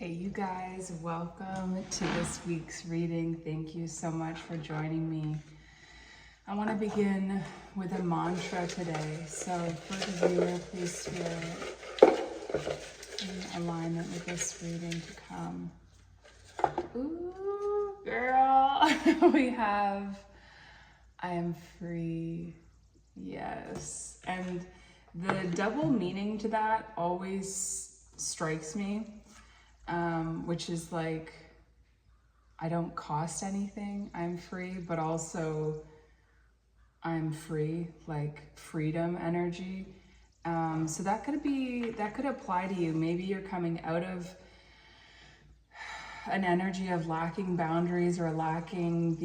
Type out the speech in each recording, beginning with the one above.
Hey you guys, welcome to this week's reading. Thank you so much for joining me. I want to begin with a mantra today. So for the viewer, please spirit in alignment with this reading to come. Ooh, girl, we have, I am free. Yes. And the double meaning to that always strikes me. Which is like, I don't cost anything, I'm free, but also I'm free, like freedom energy. So that could apply to you. Maybe you're coming out of an energy of lacking boundaries or lacking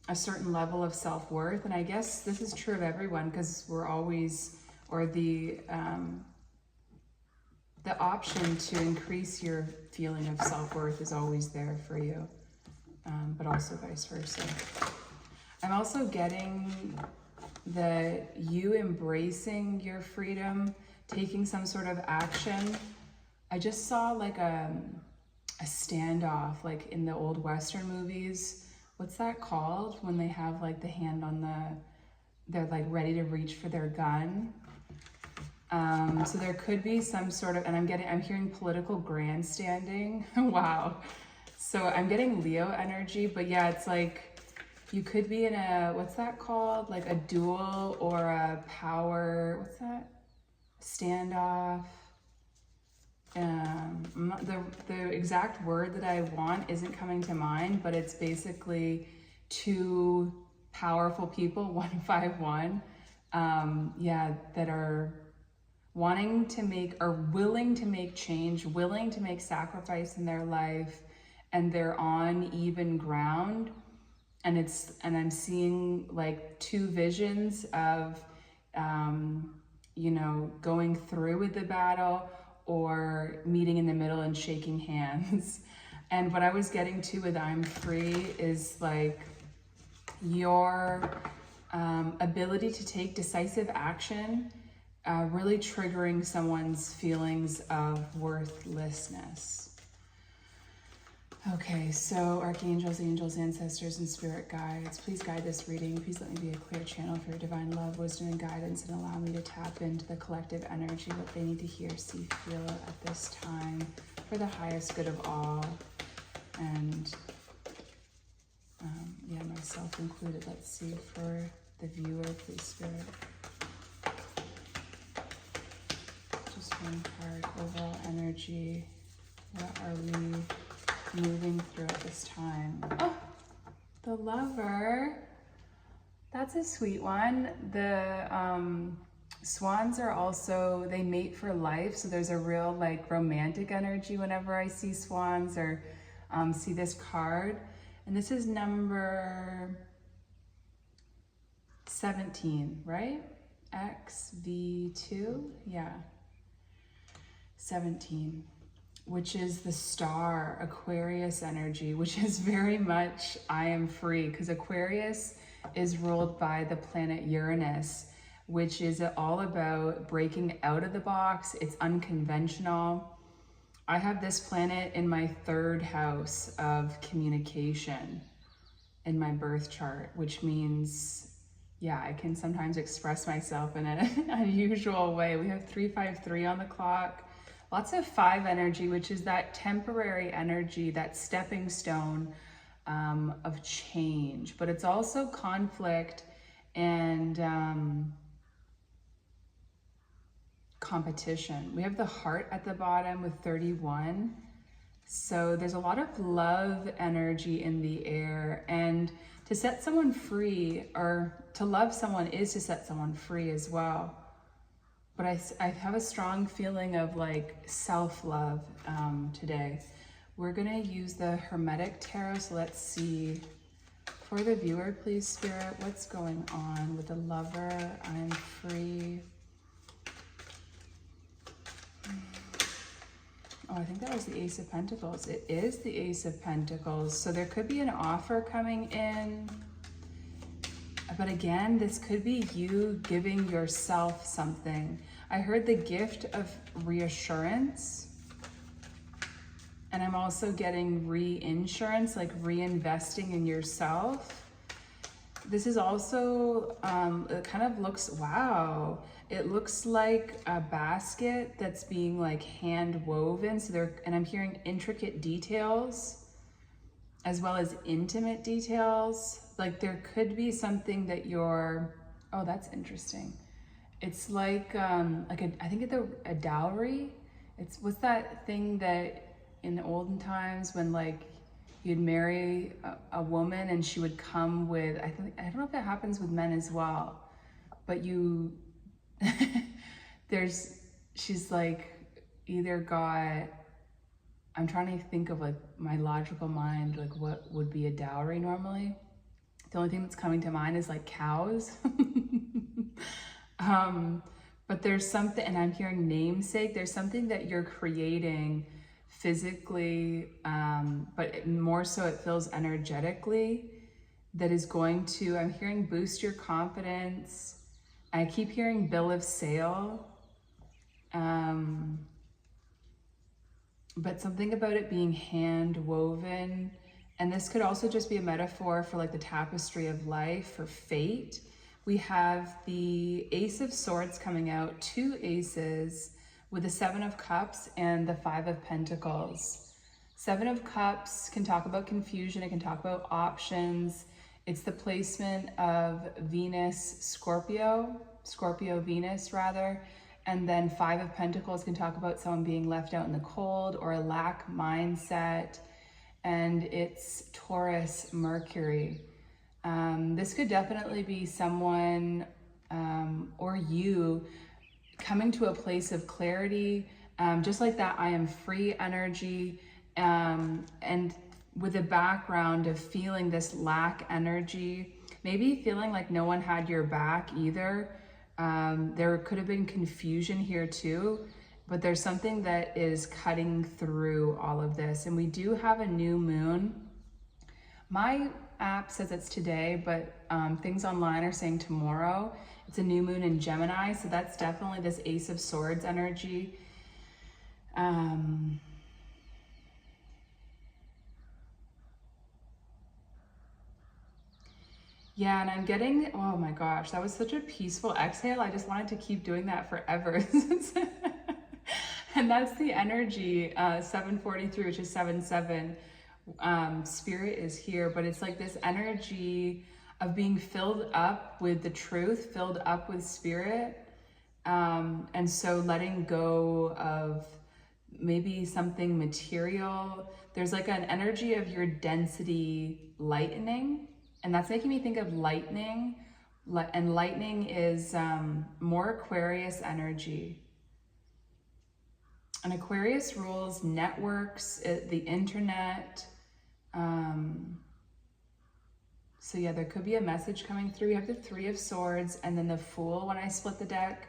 a certain level of self-worth. And I guess this is true of everyone, because we're always, or the option to increase your feeling of self-worth is always there for you, but also vice versa. I'm also getting that you embracing your freedom, taking some sort of action. I just saw like a standoff, like in the old Western movies. What's that called? When they have like the hand on they're like ready to reach for their gun. So there could be some sort of, and I'm hearing political grandstanding. Wow. So I'm getting Leo energy, but yeah, it's like, you could be in a, what's that called? Like a duel or a power, what's that? Standoff. The exact word that I want isn't coming to mind, but it's basically two powerful people, 151, that are wanting to make, or willing to make change, willing to make sacrifice in their life, and they're on even ground. And I'm seeing like two visions of, going through with the battle or meeting in the middle and shaking hands. And what I was getting to with I'm free is like your ability to take decisive action, really triggering someone's feelings of worthlessness. Okay, so archangels, angels, ancestors, and spirit guides, please guide this reading. Please let me be a clear channel for your divine love, wisdom, and guidance, and allow me to tap into the collective energy, what they need to hear, see, feel at this time for the highest good of all. And myself included. Let's see for the viewer, please spirit. Just one card, overall energy. What are we moving through at this time? Oh, the Lover. That's a sweet one. The swans are also, they mate for life. So there's a real like romantic energy whenever I see swans or see this card. And this is number 17, right? XV2, yeah. 17, which is the star, Aquarius energy, which is very much I am free, because Aquarius is ruled by the planet Uranus, which is all about breaking out of the box. It's unconventional. I have this planet in my 3rd house of communication in my birth chart, which means, yeah, I can sometimes express myself in an unusual way. We have 353 on the clock. Lots of 5 energy, which is that temporary energy, that stepping stone of change. But it's also conflict and competition. We have the heart at the bottom with 31. So there's a lot of love energy in the air. And to set someone free, or to love someone, is to set someone free as well. But I have a strong feeling of like self-love today. We're gonna use the Hermetic Tarot, so let's see. For the viewer, please spirit, what's going on with the Lover? I'm free. Oh, I think that was the Ace of Pentacles. It is the Ace of Pentacles. So there could be an offer coming in. But again, this could be you giving yourself something. I heard the gift of reassurance. And I'm also getting reinsurance, like reinvesting in yourself. This is also, it kind of looks, wow. It looks like a basket that's being like hand woven. So and I'm hearing intricate details as well as intimate details. Like there could be something that you're, oh, that's interesting. It's like I think it's a dowry. What's that thing that in the olden times when like you'd marry a woman and she would come with, I don't know if it happens with men as well, but she's like either got, I'm trying to think of like my logical mind, like what would be a dowry normally. The only thing that's coming to mind is like cows. But there's something, and I'm hearing namesake, there's something that you're creating physically, but more so it feels energetically, that is going to, I'm hearing boost your confidence. I keep hearing bill of sale. But something about it being hand woven. And this could also just be a metaphor for like the tapestry of life, for fate. We have the Ace of Swords coming out, 2 aces with the 7 of Cups and the 5 of Pentacles. 7 of Cups can talk about confusion. It can talk about options. It's the placement of Venus, Scorpio, Venus rather. And then 5 of Pentacles can talk about someone being left out in the cold or a lack mindset. And it's Taurus, Mercury. This could definitely be someone or you coming to a place of clarity, just like that I am free energy, and with a background of feeling this lack energy, maybe feeling like no one had your back either. There could have been confusion here too, but there's something that is cutting through all of this. And we do have a new moon. My app says it's today, but things online are saying tomorrow. It's a new moon in Gemini, so that's definitely this Ace of Swords energy. Yeah, and I'm getting, oh my gosh, that was such a peaceful exhale. I just wanted to keep doing that forever. And that's the energy, 743, which is 7-7. Spirit is here, but it's like this energy of being filled up with the truth, filled up with spirit. And so letting go of maybe something material. There's like an energy of your density lightening. And that's making me think of lightning. And lightning is more Aquarius energy. And Aquarius rules networks, the internet. So yeah, there could be a message coming through. You have the 3 of Swords and then the Fool when I split the deck.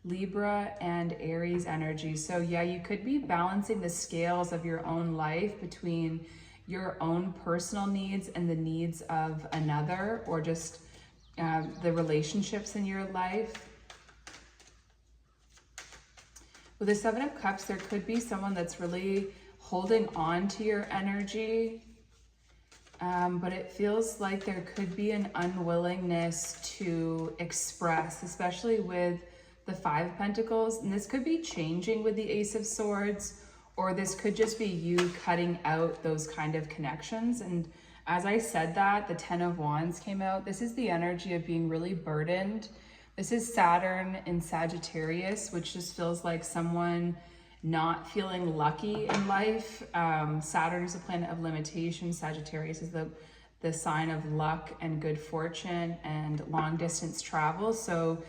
Libra and Aries energy. So yeah, you could be balancing the scales of your own life between your own personal needs and the needs of another, or just the relationships in your life. With the 7 of Cups, there could be someone that's really holding on to your energy, but it feels like there could be an unwillingness to express, especially with the 5 of Pentacles. And this could be changing with the Ace of Swords, or this could just be you cutting out those kind of connections. And as I said that, the 10 of Wands came out. This is the energy of being really burdened. This is Saturn in Sagittarius, which just feels like someone not feeling lucky in life. Saturn is a planet of limitation. Sagittarius is the sign of luck and good fortune and long distance travel. So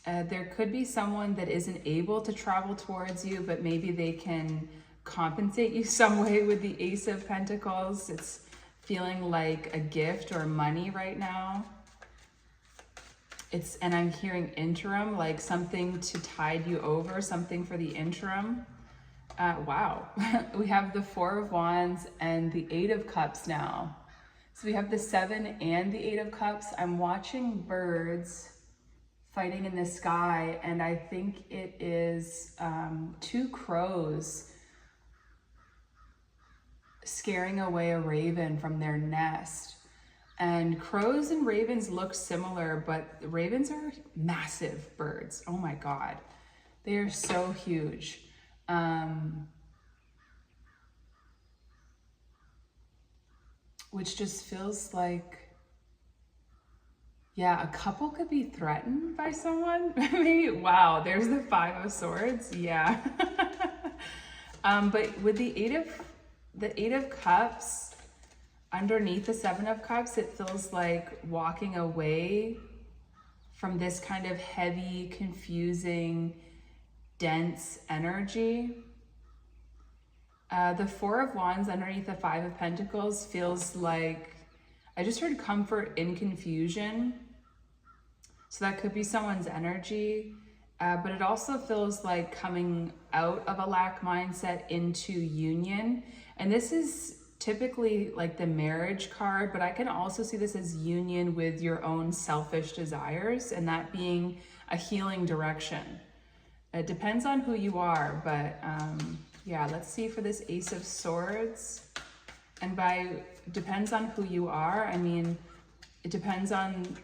there could be someone that isn't able to travel towards you, but maybe they can compensate you some way with the Ace of Pentacles. It's feeling like a gift or money right now. And I'm hearing interim, like something to tide you over, something for the interim. Wow. We have the 4 of Wands and the 8 of Cups now. So we have the 7 and the 8 of Cups. I'm watching birds fighting in the sky, and I think it is 2 crows scaring away a raven from their nest. And crows and ravens look similar, but ravens are massive birds. Oh my God. They are so huge. Which just feels like, yeah, a couple could be threatened by someone. Maybe, wow, there's the Five of Swords. Yeah. But with the Eight of Cups, underneath the Seven of Cups, it feels like walking away from this kind of heavy, confusing, dense energy. The Four of Wands underneath the Five of Pentacles feels like, I just heard comfort in confusion. So that could be someone's energy, but it also feels like coming out of a lack mindset into union. And this is typically like the marriage card, but I can also see this as union with your own selfish desires, and that being a healing direction. It depends on who you are, but yeah, let's see for this Ace of Swords. And by depends on who you are, I mean, it depends on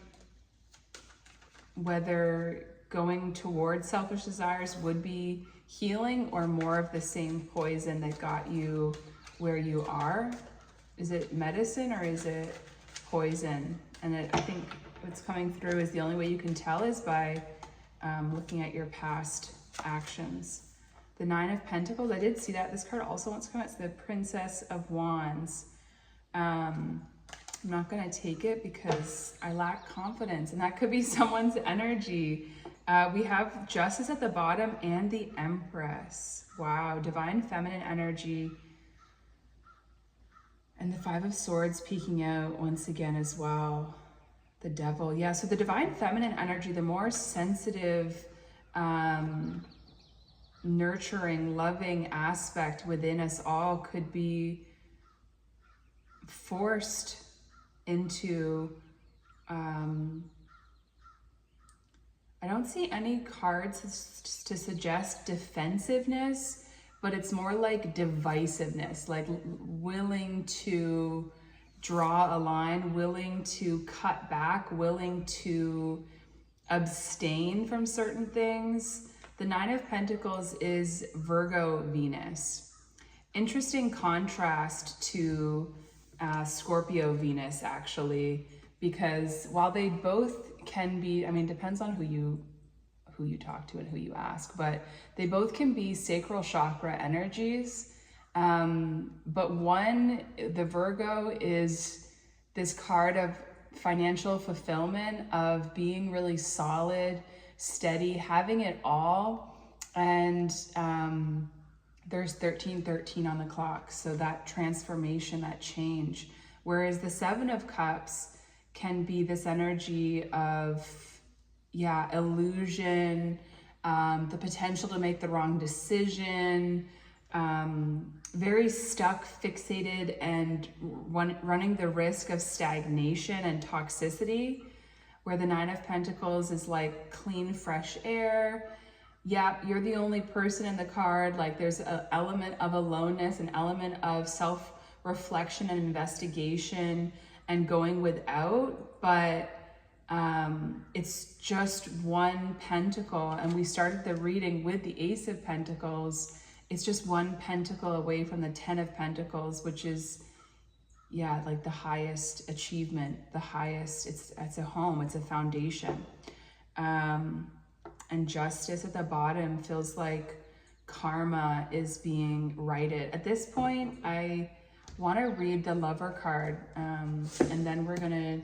whether going towards selfish desires would be healing or more of the same poison that got you where you are. Is it medicine or is it poison? And I think what's coming through is the only way you can tell is by looking at your past actions. The Nine of Pentacles, I did see that. This card also wants to come out. It's the Princess of Wands. I'm not going to take it because I lack confidence, and that could be someone's energy. We have Justice at the bottom and the Empress. Wow, divine feminine energy. And the Five of Swords peeking out once again as well. The Devil. Yeah, so the divine feminine energy, the more sensitive, nurturing, loving aspect within us all could be forced into, I don't see any cards to suggest defensiveness, but it's more like divisiveness, like willing to draw a line, willing to cut back, willing to abstain from certain things. The Nine of Pentacles is Virgo Venus. Interesting contrast to Scorpio Venus, actually, because while they both can be, I mean, depends on who you talk to and who you ask, but they both can be sacral chakra energies. But one, the Virgo, is this card of financial fulfillment, of being really solid, steady, having it all. And there's 1313 on the clock, so that transformation, that change. Whereas the Seven of Cups can be this energy of, yeah, illusion, the potential to make the wrong decision, very stuck, fixated, and running the risk of stagnation and toxicity. Where the Nine of Pentacles is like clean, fresh air. Yeah, you're the only person in the card. Like there's an element of aloneness, an element of self-reflection and investigation and going without, but it's just one pentacle. And we started the reading with the Ace of Pentacles. It's just one pentacle away from the Ten of Pentacles, which is, yeah, like the highest achievement, the highest, it's a home, it's a foundation. And Justice at the bottom feels like karma is being righted. At this point, I want to read the Lover card, and then we're going to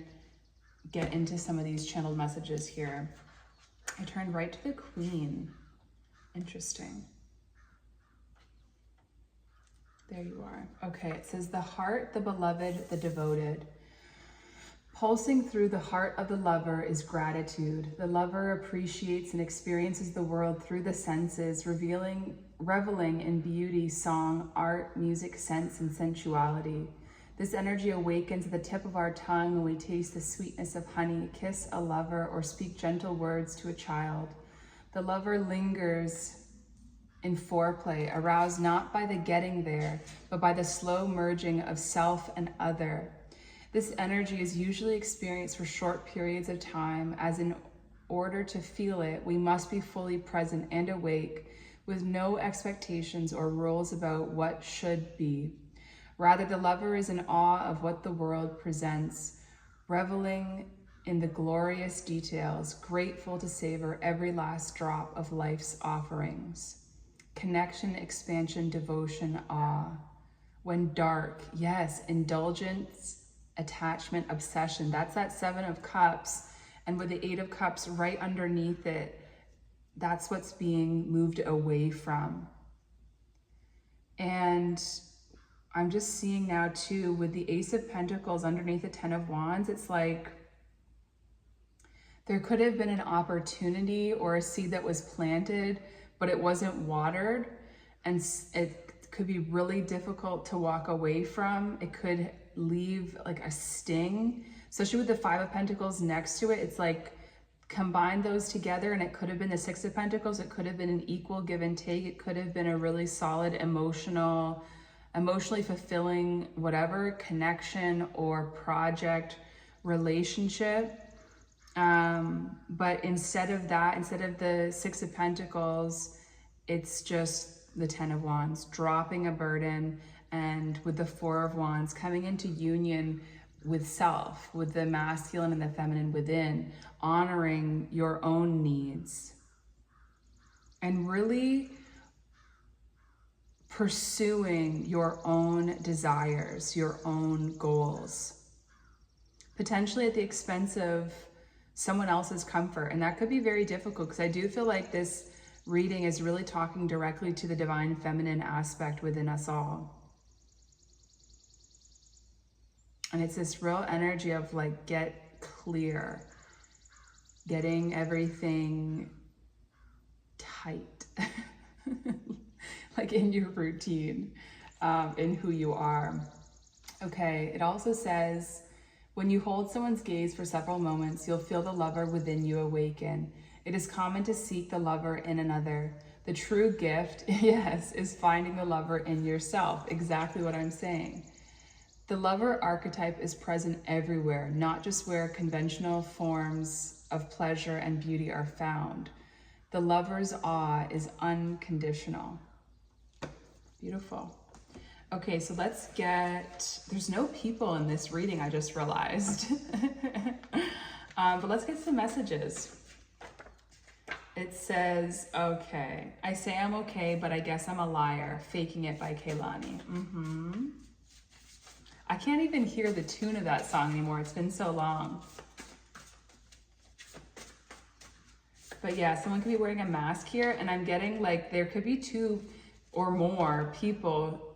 get into some of these channeled messages here. I turned right to the Queen. Interesting. There you are. Okay, it says the heart, the beloved, the devoted. Pulsing through the heart of the lover is gratitude. The lover appreciates and experiences the world through the senses, reveling in beauty, song, art, music, sense, and sensuality. This energy awakens at the tip of our tongue when we taste the sweetness of honey, kiss a lover, or speak gentle words to a child. The lover lingers in foreplay, aroused not by the getting there, but by the slow merging of self and other. This energy is usually experienced for short periods of time, as in order to feel it, we must be fully present and awake, with no expectations or rules about what should be. Rather, the lover is in awe of what the world presents, reveling in the glorious details, grateful to savor every last drop of life's offerings. Connection, expansion, devotion, awe. When dark, yes, indulgence, attachment, obsession. That's that 7 of Cups. And with the 8 of Cups right underneath it, that's what's being moved away from. And I'm just seeing now too, with the Ace of Pentacles underneath the 10 of Wands, it's like there could have been an opportunity or a seed that was planted, but it wasn't watered. And it could be really difficult to walk away from. It could leave like a sting, especially with the 5 of Pentacles next to it. It's like, combine those together, and it could have been the 6 of Pentacles. It could have been an equal give and take. It could have been a really solid emotionally fulfilling whatever connection or project, relationship. But instead of that, instead of the 6 of Pentacles, it's just the 10 of Wands, dropping a burden, and with the 4 of Wands coming into union with self, with the masculine and the feminine within, honoring your own needs and really pursuing your own desires, your own goals, potentially at the expense of someone else's comfort. And that could be very difficult, because I do feel like this reading is really talking directly to the divine feminine aspect within us all. And it's this real energy of like, get clear, getting everything tight, like in your routine, in who you are. Okay, it also says, when you hold someone's gaze for several moments, you'll feel the lover within you awaken. It is common to seek the lover in another. The true gift, yes, is finding the lover in yourself. Exactly what I'm saying. The lover archetype is present everywhere, not just where conventional forms of pleasure and beauty are found. The lover's awe is unconditional. Beautiful. Okay, so let's get, there's no people in this reading, I just realized. But let's get some messages. It says, okay, I say I'm okay, but I guess I'm a liar. Faking It by Kehlani. I can't even hear the tune of that song anymore. It's been so long. But yeah, someone could be wearing a mask here, and I'm getting like, there could be 2 or more people,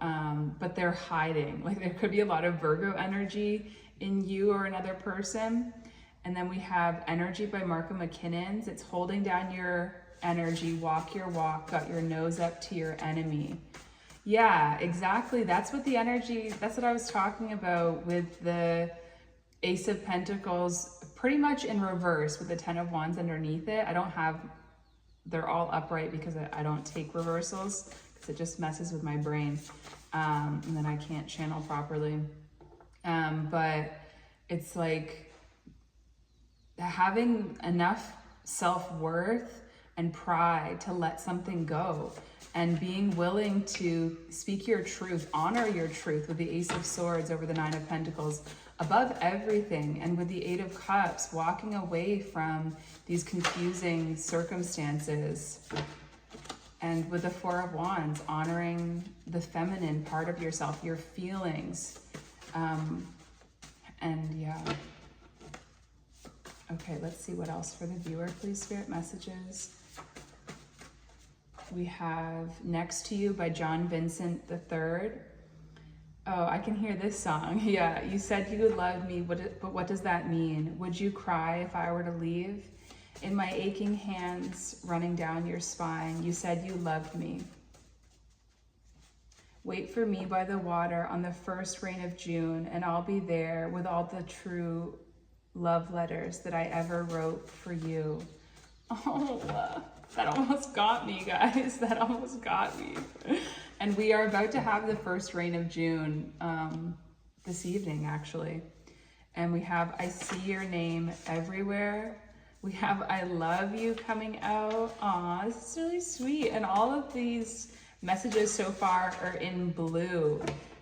but they're hiding. Like there could be a lot of Virgo energy in you or another person. And then we have Energy by Marco McKinnon's. It's holding down your energy, walk your walk, got your nose up to your enemy. Yeah, exactly. That's what the energy, that's what I was talking about with the Ace of Pentacles, pretty much in reverse with the 10 of Wands underneath it. I don't have, they're all upright because I don't take reversals, because it just messes with my brain. And then I can't channel properly. But it's like having enough self-worth and pride to let something go, and being willing to speak your truth, honor your truth with the Ace of Swords over the 9 of Pentacles above everything, and with the 8 of Cups, walking away from these confusing circumstances, and with the 4 of Wands, honoring the feminine part of yourself, your feelings, and yeah. Okay, let's see what else for the viewer, please, Spirit messages. We have Next to You by John Vincent III. Oh, I can hear this song. Yeah, you said you would love me, but what does that mean? Would you cry if I were to leave? In my aching hands running down your spine, you said you loved me. Wait for me by the water on the first rain of June, and I'll be there with all the true love letters that I ever wrote for you. Oh, That almost got me, guys. That almost got me. And we are about to have the first rain of June this evening, actually. And we have I see your name everywhere. We have I love you coming out. Aw, this is really sweet. And all of these messages so far are in blue.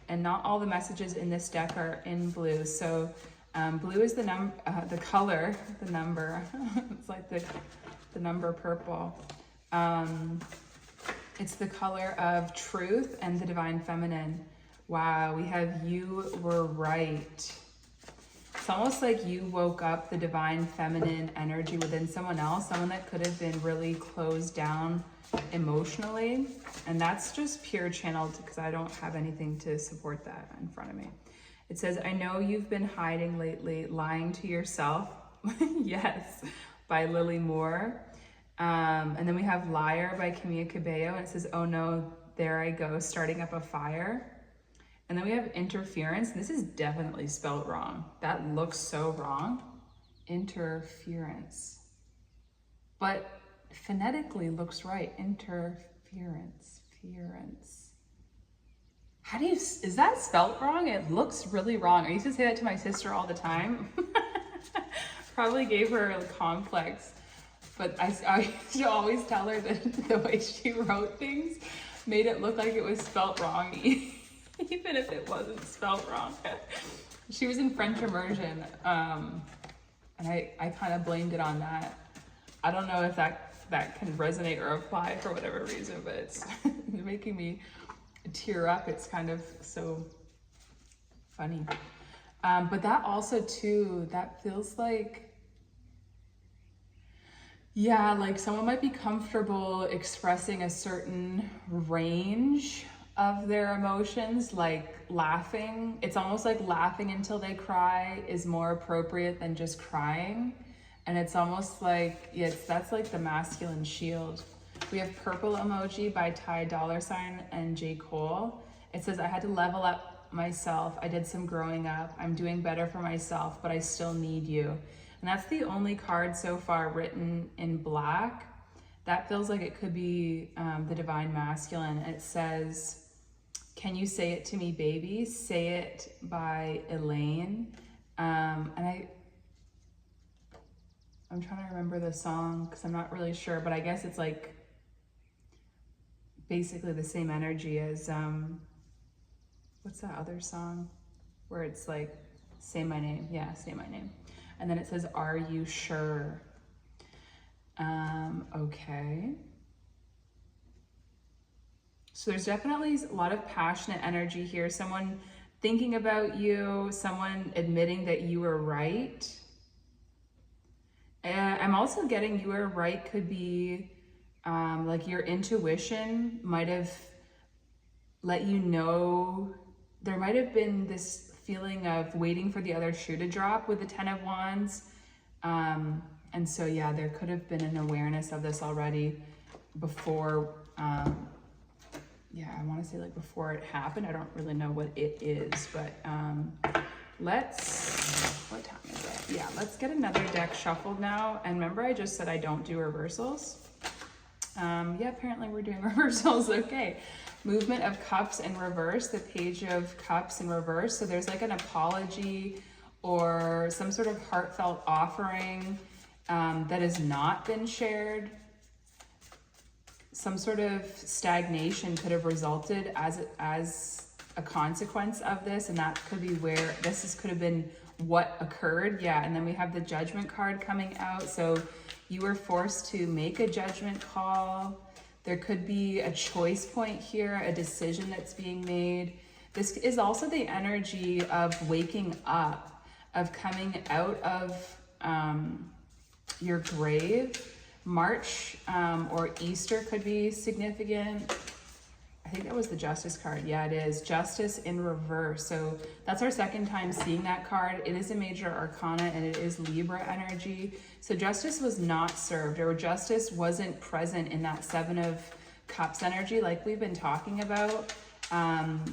And not all the messages in this deck are in blue. So blue is the color, the number. It's like the number purple. It's the color of truth and the divine feminine. Wow, we have you were right. It's almost like you woke up the divine feminine energy within someone else, someone that could have been really closed down emotionally. And that's just pure channeled because I don't have anything to support that in front of me. It says, I know you've been hiding lately, lying to yourself. Yes, by Lily Moore. And then we have Liar by Camila Cabello. And it says, oh no, there I go, starting up a fire. And then we have interference. This is definitely spelled wrong. That looks so wrong. Interference. But phonetically looks right. Interference. How do you, is that spelled wrong? It looks really wrong. I used to say that to my sister all the time. Probably gave her a complex. But I used to always tell her that the way she wrote things made it look like it was spelled wrong, even if it wasn't spelled wrong. She was in French immersion, and I kind of blamed it on that. I don't know if that can resonate or apply for whatever reason, but it's making me tear up. It's kind of so funny. But that also too, that feels like, yeah, like someone might be comfortable expressing a certain range of their emotions, like laughing. It's almost like laughing until they cry is more appropriate than just crying. And it's almost like, yes, that's like the masculine shield. We have purple emoji by Ty Dollar Sign and J. Cole. It says, I had to level up myself. I did some growing up. I'm doing better for myself, but I still need you. And that's the only card so far written in black. That feels like it could be the divine masculine. It says, can you say it to me, baby? Say it by Elaine. And I'm trying to remember the song because I'm not really sure, but I guess it's like basically the same energy as, what's that other song where it's like, say my name. Yeah, say my name. And then it says, are you sure? Okay. So there's definitely a lot of passionate energy here. Someone thinking about you, someone admitting that you were right. I'm also getting you were right could be like your intuition might have let you know. There might have been this feeling of waiting for the other shoe to drop with the 10 of Wands. And so, yeah, there could have been an awareness of this already before, yeah, I want to say like before it happened. I don't really know what it is, but what time is it? Yeah, let's get another deck shuffled now. And remember, I just said I don't do reversals. Yeah, apparently we're doing reversals. Okay. Movement of Cups in reverse, the Page of Cups in reverse. So there's like an apology or some sort of heartfelt offering that has not been shared. Some sort of stagnation could have resulted as a consequence of this, and that could be where could have been what occurred. Yeah, and then we have the Judgment card coming out. So you were forced to make a judgment call. There could be a choice point here, a decision that's being made. This is also the energy of waking up, of coming out of your grave. March or Easter could be significant. I think that was the Justice card. Yeah, it is. Justice in reverse. So that's our second time seeing that card. It is a major arcana and it is Libra energy. So justice was not served, or justice wasn't present in that Seven of Cups energy like we've been talking about.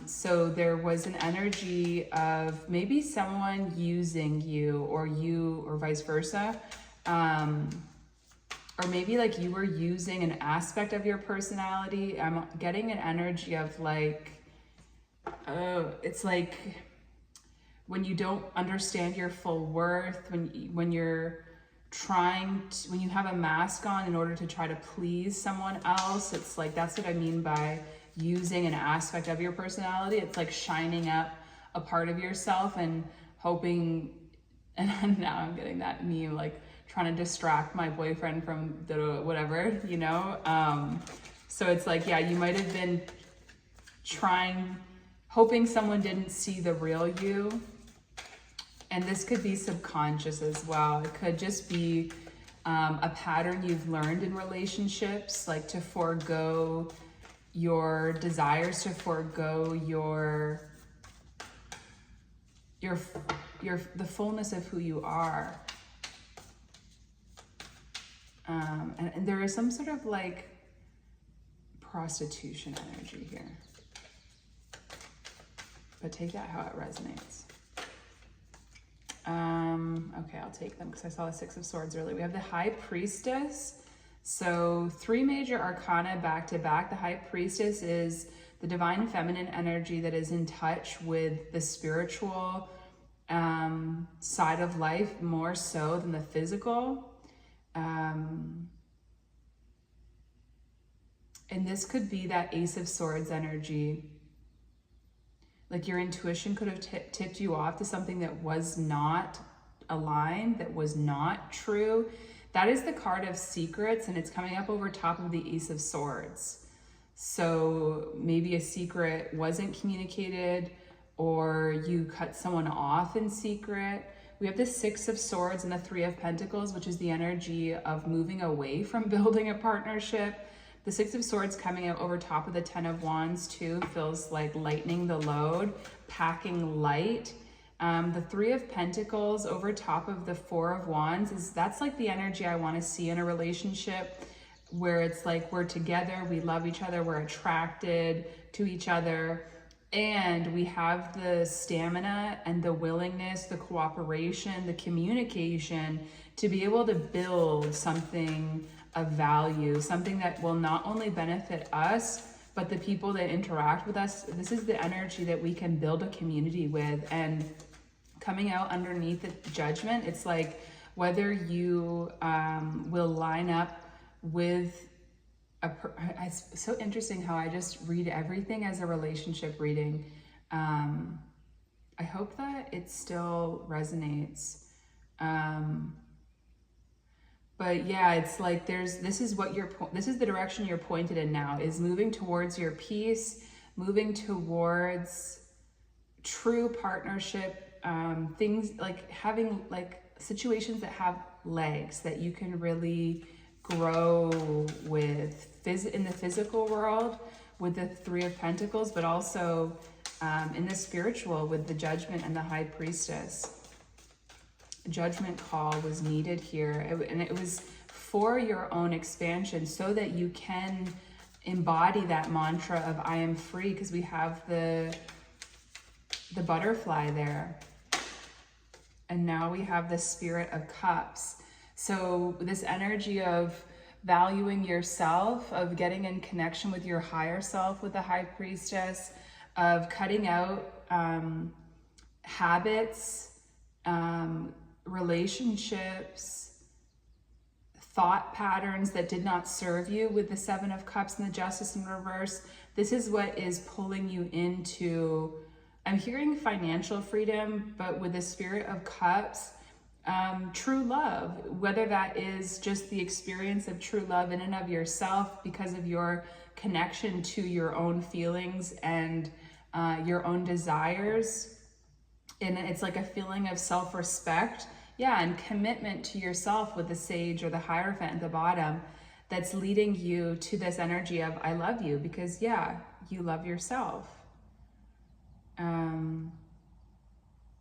So there was an energy of maybe someone using you or vice versa. or maybe like you were using an aspect of your personality. I'm getting an energy of like, it's like when you don't understand your full worth, when you're trying to, when you have a mask on in order to try to please someone else. It's like, that's what I mean by using an aspect of your personality. It's like shining up a part of yourself and hoping, and now I'm getting that meme, like trying to distract my boyfriend from the whatever, you know? So it's like, yeah, you might have been hoping someone didn't see the real you. And this could be subconscious as well. It could just be a pattern you've learned in relationships, like to forego your desires, to forego the fullness of who you are. And there is some sort of like prostitution energy here. But take that how it resonates. Okay, I'll take them because I saw the Six of Swords earlier. We have the High Priestess. So 3 major arcana back to back. The High Priestess is the divine feminine energy that is in touch with the spiritual side of life more so than the physical. And this could be that Ace of Swords energy. Like your intuition could have tipped you off to something that was not aligned, that was not true. That is the card of secrets, and it's coming up over top of the Ace of Swords. So maybe a secret wasn't communicated, or you cut someone off in secret. We have the Six of Swords and the Three of Pentacles, which is the energy of moving away from building a partnership. The Six of Swords coming out over top of the Ten of Wands too feels like lightening the load, packing light. The Three of Pentacles over top of the Four of Wands, that's like the energy I want to see in a relationship, where it's like we're together, we love each other, we're attracted to each other, and we have the stamina and the willingness, the cooperation, the communication to be able to build something of value, something that will not only benefit us, but the people that interact with us. This is the energy that we can build a community with. And coming out underneath the Judgment, it's like whether you will line up with it's so interesting how I just read everything as a relationship reading. I hope that it still resonates. But yeah, it's like this is the direction you're pointed in now, is moving towards your peace, moving towards true partnership, things like having like situations that have legs that you can really grow with in the physical world with the Three of Pentacles, but also in the spiritual with the Judgment and the High Priestess. Judgment call was needed here, and it was for your own expansion so that you can embody that mantra of I am free, because we have the butterfly there, and now we have the Spirit of Cups. So this energy of valuing yourself, of getting in connection with your higher self with the High Priestess, of cutting out habits, relationships, thought patterns that did not serve you with the Seven of Cups and the Justice in reverse. This is what is pulling you into, I'm hearing financial freedom, but with the Spirit of Cups, true love, whether that is just the experience of true love in and of yourself because of your connection to your own feelings and your own desires. And it's like a feeling of self-respect, yeah, and commitment to yourself with the Sage or the Hierophant at the bottom, that's leading you to this energy of I love you, because yeah, you love yourself.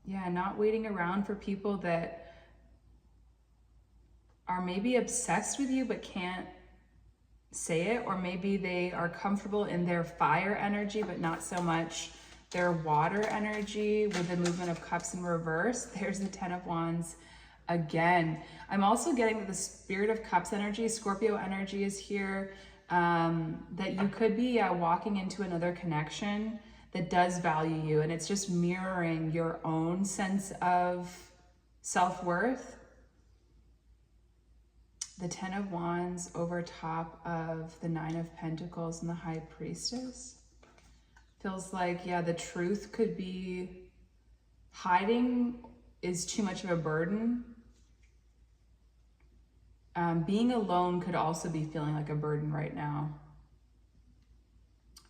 Yeah, not waiting around for people that are maybe obsessed with you but can't say it, or maybe they are comfortable in their fire energy but not so much their water energy with the movement of cups in reverse. There's the Ten of Wands again. I'm also getting that the Spirit of Cups energy, Scorpio energy is here, that you could be walking into another connection that does value you, and it's just mirroring your own sense of self-worth. The 10 of Wands over top of the 9 of Pentacles and the High Priestess. Feels like, yeah, the truth could be, hiding is too much of a burden. Being alone could also be feeling like a burden right now.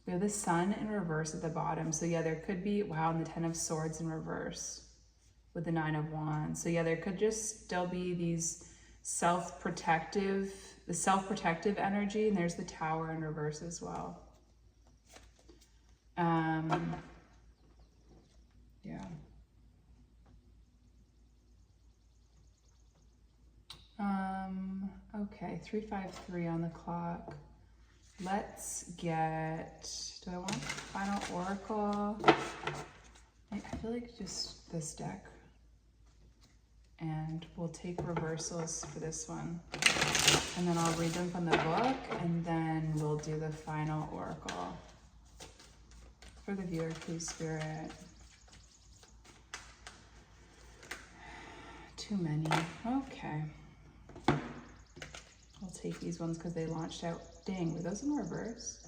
We have the Sun in reverse at the bottom. So yeah, there could be, wow, and the 10 of Swords in reverse with the 9 of Wands. So yeah, there could just still be these self-protective energy, and there's the Tower in reverse as well. Yeah. Okay, 353 on the clock. Let's get, do I want final oracle? I feel like just this deck. And we'll take reversals for this one. And then I'll read them from the book, and then we'll do the final oracle. For the viewer, please, Spirit. Too many. Okay. I'll take these ones because they launched out. Dang, were those in reverse?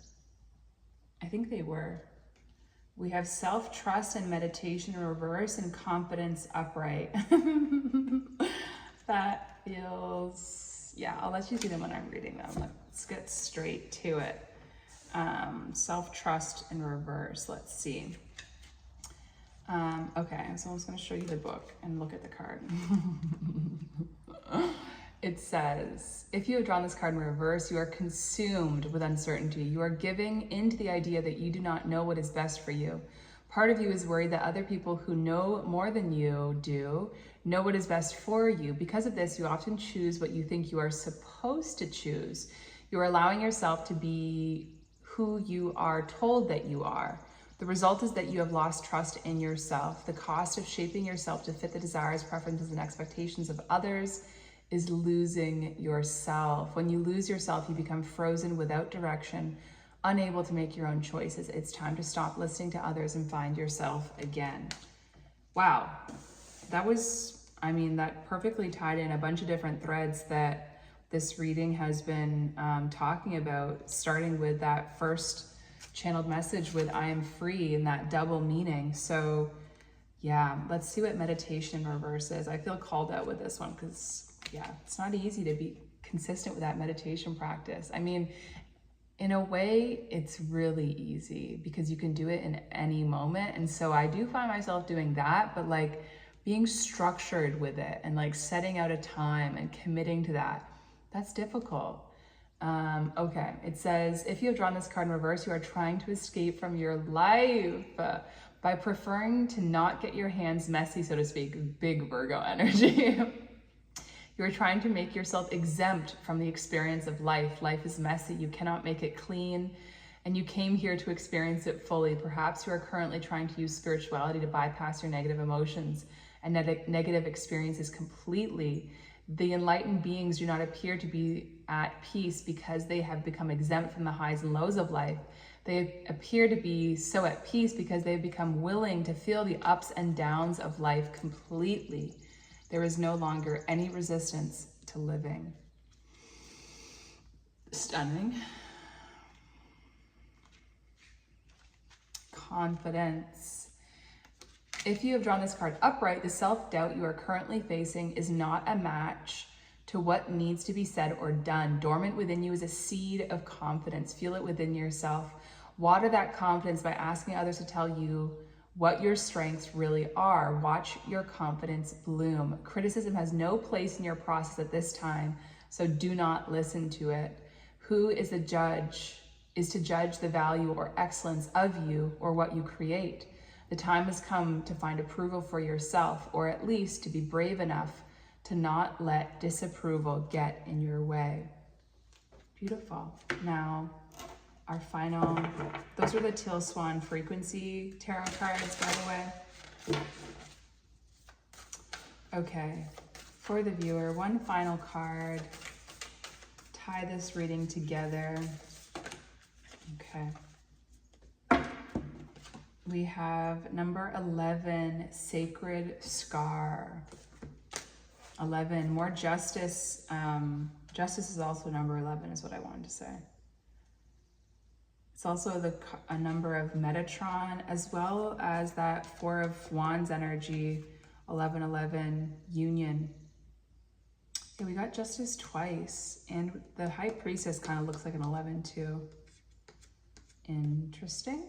I think they were. We have self-trust and meditation in reverse and confidence upright. That feels, yeah, I'll let you see them when I'm reading them. Let's get straight to it. Self-trust in reverse, let's see. Okay, so I'm just gonna show you the book and look at the card. It says, if you have drawn this card in reverse, you are consumed with uncertainty. You are giving into the idea that you do not know what is best for you. Part of you is worried that other people who know more than you do know what is best for you. Because of this, you often choose what you think you are supposed to choose. You are allowing yourself to be who you are told that you are. The result is that you have lost trust in yourself. The cost of shaping yourself to fit the desires, preferences, and expectations of others is losing yourself. When you lose yourself, you become frozen without direction, unable to make your own choices. It's time to stop listening to others and find yourself again. Wow. That was, I mean, that perfectly tied in a bunch of different threads that this reading has been talking about, starting with that first channeled message with I am free and that double meaning. So yeah, let's see what meditation reverse is. I feel called out with this one because yeah, it's not easy to be consistent with that meditation practice. I mean, in a way, it's really easy because you can do it in any moment. And so I do find myself doing that, but like being structured with it and like setting out a time and committing to that, that's difficult. Okay, it says, if you have drawn this card in reverse, you are trying to escape from your life by preferring to not get your hands messy, so to speak. Big Virgo energy. You're trying to make yourself exempt from the experience of life. Life is messy. You cannot make it clean, and you came here to experience it fully. Perhaps you are currently trying to use spirituality to bypass your negative emotions and negative experiences completely. The enlightened beings do not appear to be at peace because they have become exempt from the highs and lows of life. They appear to be so at peace because they've become willing to feel the ups and downs of life completely. There is no longer any resistance to living. Stunning. Confidence. If you have drawn this card upright, the self-doubt you are currently facing is not a match to what needs to be said or done. Dormant within you is a seed of confidence. Feel it within yourself. Water that confidence by asking others to tell you what your strengths really are. Watch your confidence bloom. Criticism has no place in your process at this time, so do not listen to it. Who is the judge? Is to judge the value or excellence of you or what you create. The time has come to find approval for yourself, or at least to be brave enough to not let disapproval get in your way. Beautiful. Now, our final, those are the Teal Swan frequency tarot cards, by the way. Okay, For the viewer, one final card. Tie this reading together. Okay. We have number 11, Sacred Scar. 11, more justice. Justice is also number 11 is what I wanted to say. It's also a number of Metatron, as well as that Four of Wands energy, 11-11 union. Yeah, we got justice twice, and the High Priestess kind of looks like an 11 too. Interesting.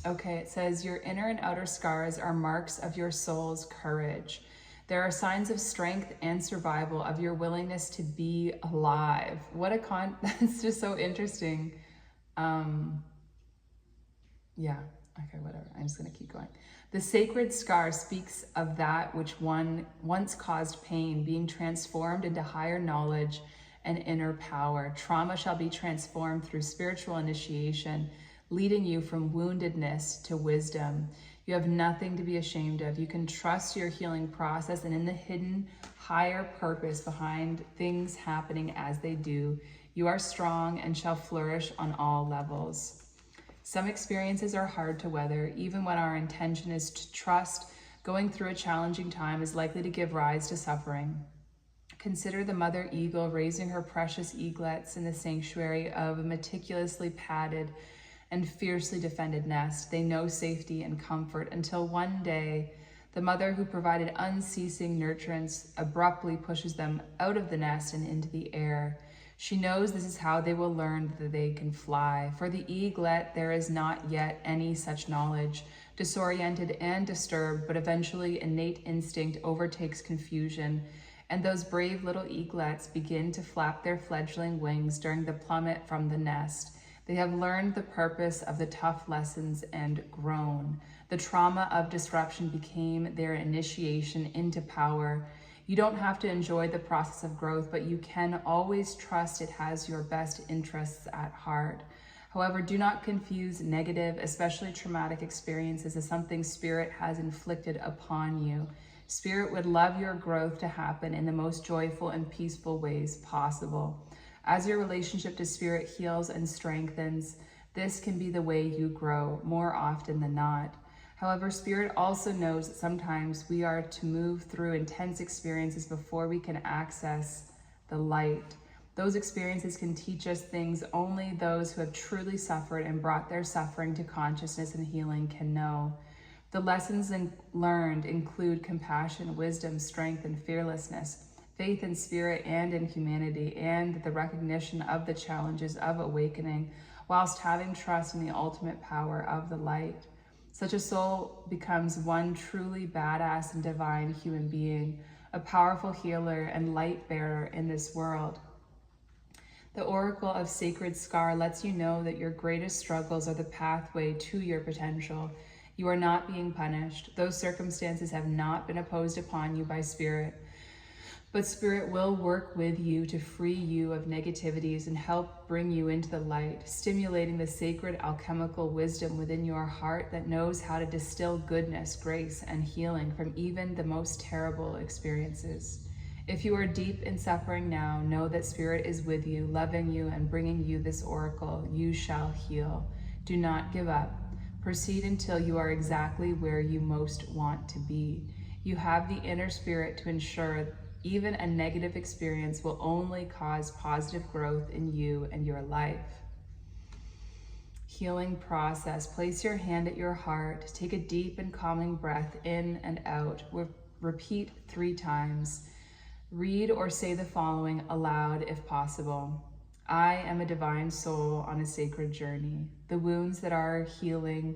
Okay, it says, your inner and outer scars are marks of your soul's courage. There are signs of strength and survival of your willingness to be alive. What a that's just so interesting. Yeah, okay, whatever. I'm just gonna keep going. The sacred scar speaks of that which once caused pain, being transformed into higher knowledge and inner power. Trauma shall be transformed through spiritual initiation, leading you from woundedness to wisdom. You have nothing to be ashamed of. You can trust your healing process and in the hidden higher purpose behind things happening as they do. You are strong and shall flourish on all levels. Some experiences are hard to weather. Even when our intention is to trust, going through a challenging time is likely to give rise to suffering. Consider the mother eagle raising her precious eaglets in the sanctuary of a meticulously padded and fiercely defended nest. They know safety and comfort until one day, the mother who provided unceasing nurturance abruptly pushes them out of the nest and into the air. She knows this is how they will learn that they can fly. For the eaglet, there is not yet any such knowledge. Disoriented and disturbed, but eventually innate instinct overtakes confusion, and those brave little eaglets begin to flap their fledgling wings during the plummet from the nest. They have learned the purpose of the tough lessons and grown. The trauma of disruption became their initiation into power. You don't have to enjoy the process of growth, but you can always trust it has your best interests at heart. However, do not confuse negative, especially traumatic experiences as something Spirit has inflicted upon you. Spirit would love your growth to happen in the most joyful and peaceful ways possible. As your relationship to Spirit heals and strengthens, this can be the way you grow more often than not. However, Spirit also knows that sometimes we are to move through intense experiences before we can access the light. Those experiences can teach us things only those who have truly suffered and brought their suffering to consciousness and healing can know. The lessons learned include compassion, wisdom, strength, and fearlessness, faith in Spirit and in humanity, and the recognition of the challenges of awakening, whilst having trust in the ultimate power of the light. Such a soul becomes one truly badass and divine human being, a powerful healer and light bearer in this world. The Oracle of Sacred Scar lets you know that your greatest struggles are the pathway to your potential. You are not being punished. Those circumstances have not been imposed upon you by Spirit. But Spirit will work with you to free you of negativities and help bring you into the light, stimulating the sacred alchemical wisdom within your heart that knows how to distill goodness, grace, and healing from even the most terrible experiences. If you are deep in suffering now, know that Spirit is with you, loving you, and bringing you this oracle. You shall heal. Do not give up. Proceed until you are exactly where you most want to be. You have the inner spirit to ensure even a negative experience will only cause positive growth in you and your life. Healing process. Place your hand at your heart. Take a deep and calming breath in and out. Repeat 3 times. Read or say the following aloud if possible. I am a divine soul on a sacred journey. The wounds that are healing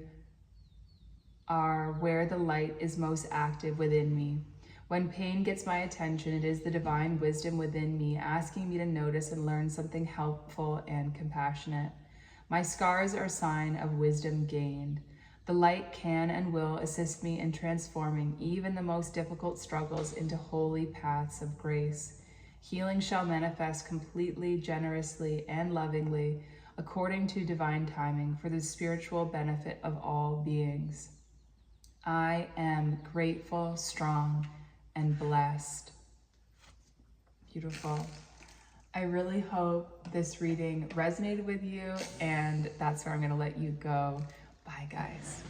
are where the light is most active within me. When pain gets my attention, it is the divine wisdom within me asking me to notice and learn something helpful and compassionate. My scars are a sign of wisdom gained. The light can and will assist me in transforming even the most difficult struggles into holy paths of grace. Healing shall manifest completely, generously, and lovingly, according to divine timing, for the spiritual benefit of all beings. I am grateful, strong, and blessed. Beautiful. I really hope this reading resonated with you, and that's where I'm going to let you go. Bye, guys.